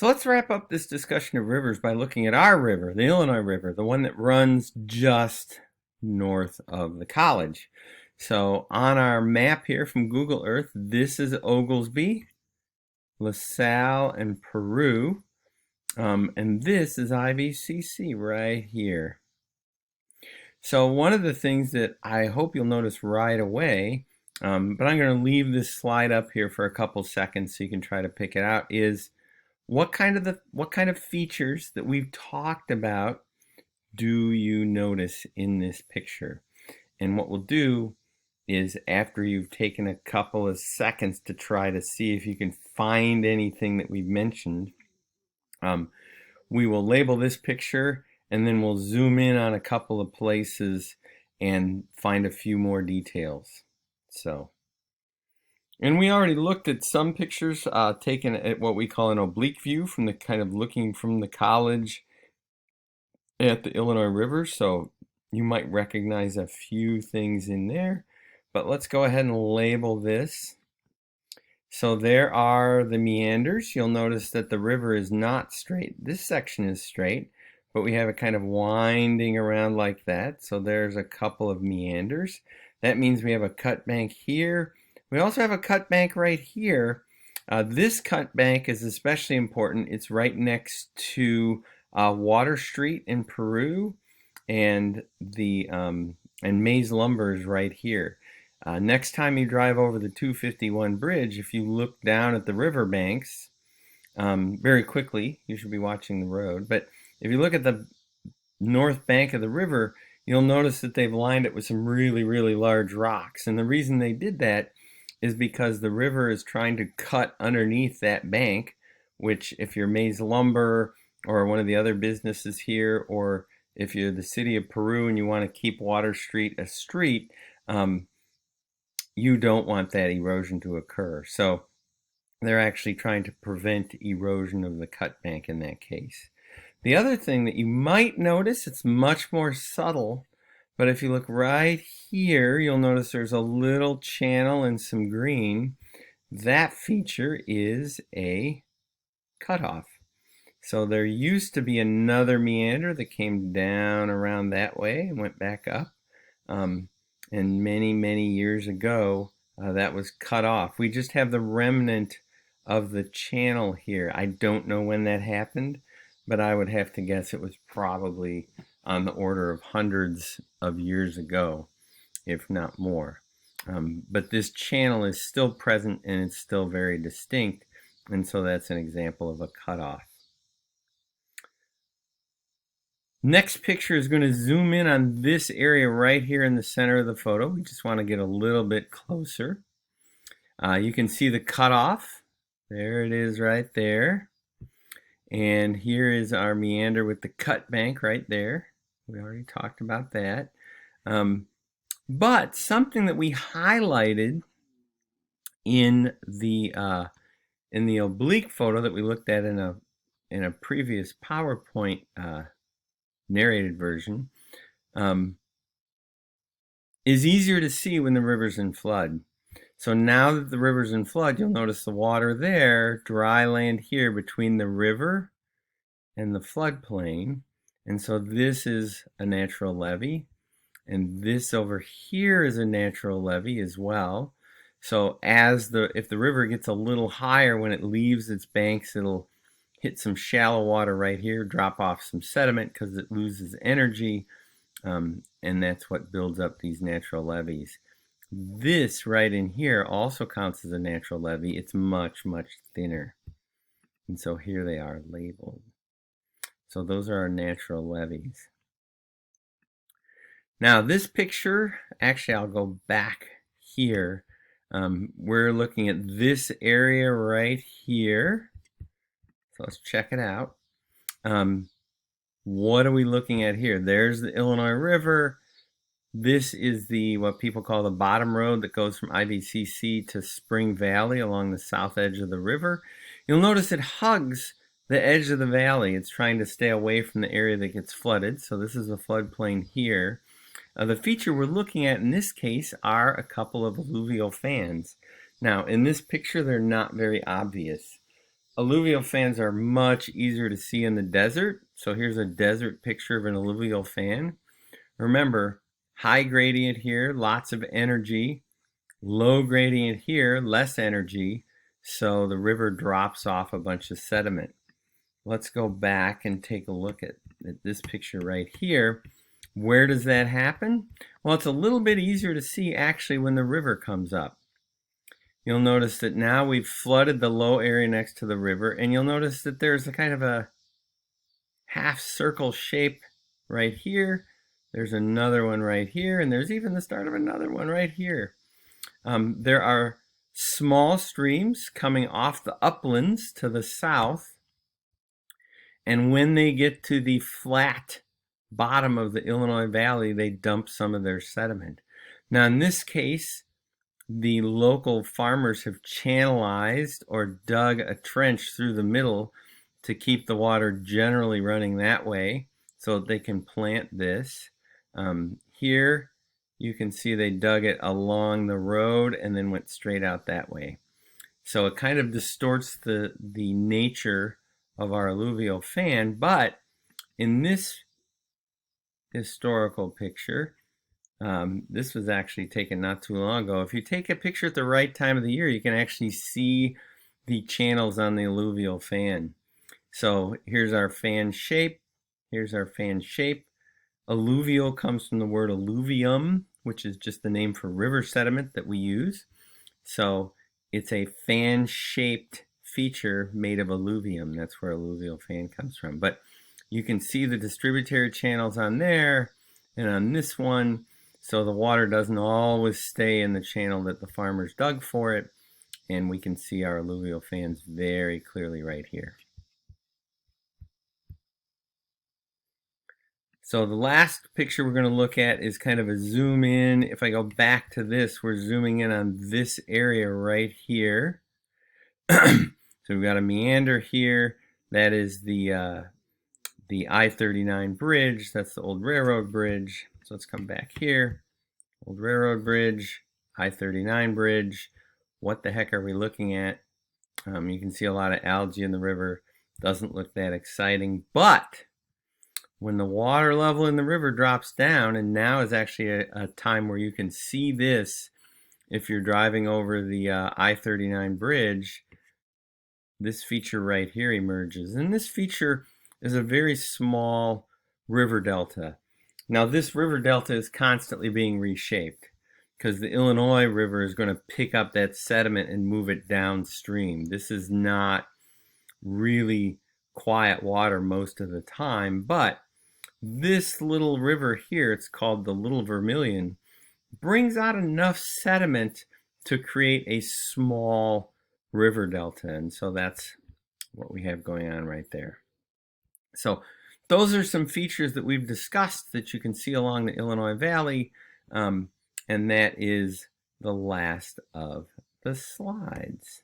So let's wrap up this discussion of rivers by looking at our river, the Illinois River, the one that runs just north of the college. So on our map here from Google Earth, this is Oglesby, LaSalle, and Peru. And this is IVCC right here. So one of the things that I hope you'll notice right away, but I'm going to leave this slide up here for a couple seconds so you can try to pick it out, is what kind of features that we've talked about do you notice in this picture? And what we'll do is, after you've taken a couple of seconds to try to see if you can find anything that we've mentioned, we will label this picture and then we'll zoom in on a couple of places and find a few more details. And we already looked at some pictures taken at what we call an oblique view, from the kind of looking from the college at the Illinois River. So you might recognize a few things in there, but let's go ahead and label this. So there are the meanders. You'll notice that the river is not straight. This section is straight, but we have it kind of winding around like that. So there's a couple of meanders. That means we have a cut bank here. We also have a cut bank right here. This cut bank is especially important. It's right next to Water Street in Peru, and the and Mays Lumber is right here. Next time you drive over the 251 bridge, if you look down at the river banks, very quickly, you should be watching the road, but if you look at the north bank of the river, you'll notice that they've lined it with some really, really large rocks. And the reason they did that is because the river is trying to cut underneath that bank, which, if you're Mays Lumber or one of the other businesses here, or if you're the city of Peru and you want to keep Water Street a street, you don't want that erosion to occur. So they're actually trying to prevent erosion of the cut bank in that case. The other thing that you might notice, it's much more subtle, but if you look right here, you'll notice there's a little channel and some green. That feature is a cutoff. So there used to be another meander that came down around that way and went back up. And many, many years ago, that was cut off. We just have the remnant of the channel here. I don't know when that happened, but I would have to guess it was probably on the order of hundreds of years ago, if not more. But this channel is still present and it's still very distinct, and so that's an example of a cutoff. Next picture is going to zoom in on this area right here in the center of the photo. We just want to get a little bit closer. You can see the cutoff. There it is right there. And here is our meander with the cut bank right there. We already talked about that. But something that we highlighted in the oblique photo that we looked at in a previous PowerPoint narrated version is easier to see when the river's in flood. So now that the river's in flood, you'll notice the water there, dry land here between the river and the floodplain. And so this is a natural levee, and this over here is a natural levee as well. So if the river gets a little higher when it leaves its banks, it'll hit some shallow water right here, drop off some sediment because it loses energy, and that's what builds up these natural levees. This right in here also counts as a natural levee. It's much, much thinner. And so here they are labeled. So those are our natural levees. Now this picture, actually I'll go back here. We're looking at this area right here. So let's check it out. What are we looking at here? There's the Illinois River. This is what people call the bottom road that goes from IVCC to Spring Valley along the south edge of the river. You'll notice it hugs the edge of the valley. It's trying to stay away from the area that gets flooded. So this is a floodplain here. The feature we're looking at in this case are a couple of alluvial fans. Now in this picture they're not very obvious. Alluvial fans are much easier to see in the desert. So here's a desert picture of an alluvial fan. Remember, high gradient here, lots of energy. Low gradient here, less energy. So the river drops off a bunch of sediment. Let's go back and take a look at this picture right here. Where does that happen? Well, it's a little bit easier to see actually when the river comes up. You'll notice that now we've flooded the low area next to the river, and you'll notice that there's a kind of a half circle shape right here. There's another one right here, and there's even the start of another one right here. There are small streams coming off the uplands to the south, and when they get to the flat bottom of the Illinois Valley, they dump some of their sediment. Now, in this case, the local farmers have channelized or dug a trench through the middle to keep the water generally running that way so that they can plant this. Here you can see they dug it along the road and then went straight out that way. So it kind of distorts the nature of our alluvial fan, but in this historical picture, this was actually taken not too long ago. If you take a picture at the right time of the year, you can actually see the channels on the alluvial fan. So here's our fan shape. Here's our fan shape. Alluvial comes from the word alluvium, which is just the name for river sediment that we use. So it's a fan-shaped feature made of alluvium. That's where alluvial fan comes from. But you can see the distributary channels on there and on this one. So the water doesn't always stay in the channel that the farmers dug for it. And we can see our alluvial fans very clearly right here. So the last picture we're going to look at is kind of a zoom in. If I go back to this, we're zooming in on this area right here. So we've got a meander here. That is the I-39 bridge. That's the old railroad bridge. So let's come back here. Old railroad bridge, I-39 bridge. What the heck are we looking at? You can see a lot of algae in the river. Doesn't look that exciting, but when the water level in the river drops down, and now is actually a time where you can see this if you're driving over the I-39 bridge, this feature right here emerges. And this feature is a very small river delta. Now this river delta is constantly being reshaped because the Illinois River is going to pick up that sediment and move it downstream. This is not really quiet water most of the time, but this little river here, it's called the Little Vermilion, brings out enough sediment to create a small river delta. And so that's what we have going on right there. So those are some features that we've discussed that you can see along the Illinois Valley. And that is the last of the slides.